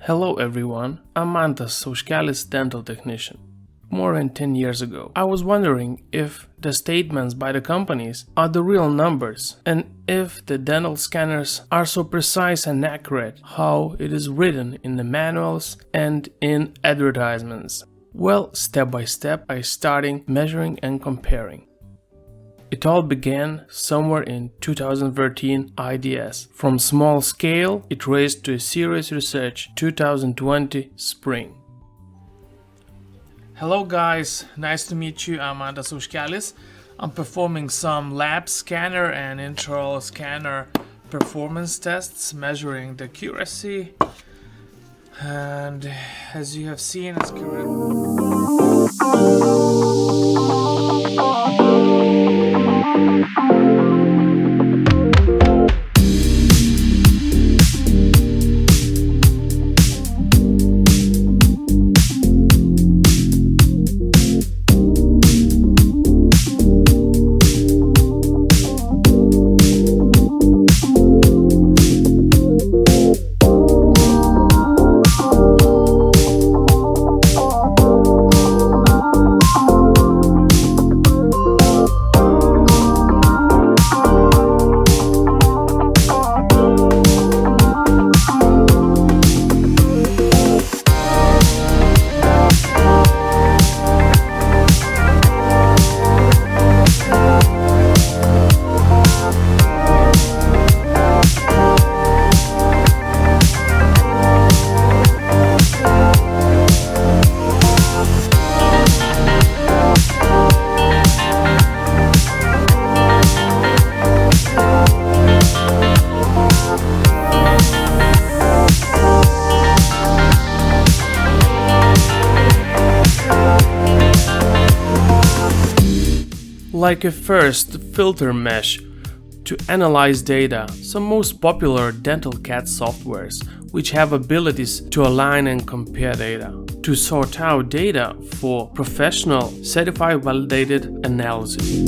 Hello everyone, I'm Patrikios, dental technician. More than 10 years ago, I was wondering if the statements by the companies are the real numbers and if the dental scanners are so precise and accurate how it is written in the manuals and in advertisements. Well, step by step I started measuring and comparing. It all began somewhere in 2013 IDS. From small scale, it raised to a serious research 2020 spring. Hello guys, nice to meet you. I'm Patrikios. I'm performing some lab scanner and intraoral scanner performance tests measuring the accuracy. And as you have seen, it's like a first filter mesh to analyze data. Some most popular dental CAD softwares which have abilities to align and compare data, to sort out data for professional, certified, validated analysis.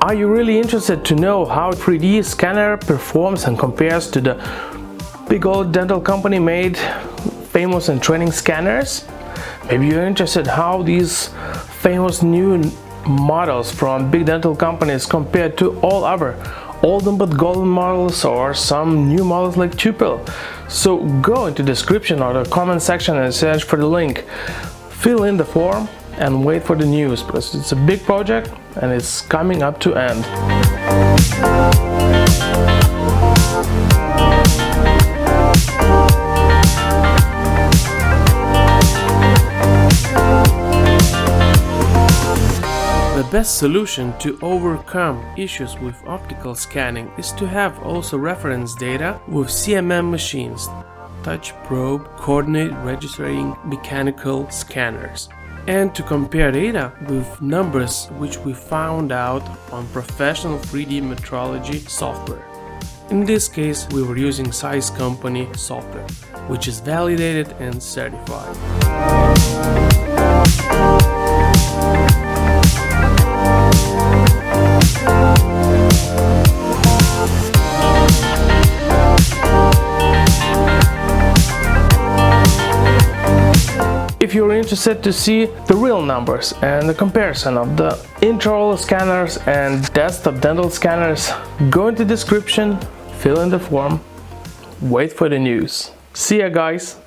Are you really interested to know how a 3D scanner performs and compares to the big old dental company made famous and training scanners? Maybe you're interested how these famous new models from big dental companies compare to all other olden but golden models or some new models like Tupel. So go into the description or the comment section and search for the link. Fill in the form and wait for the news, because it's a big project and it's coming up to end. The best solution to overcome issues with optical scanning is to have also reference data with CMM machines, touch probe, coordinate registering mechanical scanners, and to compare data with numbers which we found out on professional 3D metrology software. In this case, we were using Size Company software, which is validated and certified. If you're interested to see the real numbers and the comparison of the intraoral scanners and desktop dental scanners, go into the description, fill in the form, wait for the news. See ya guys!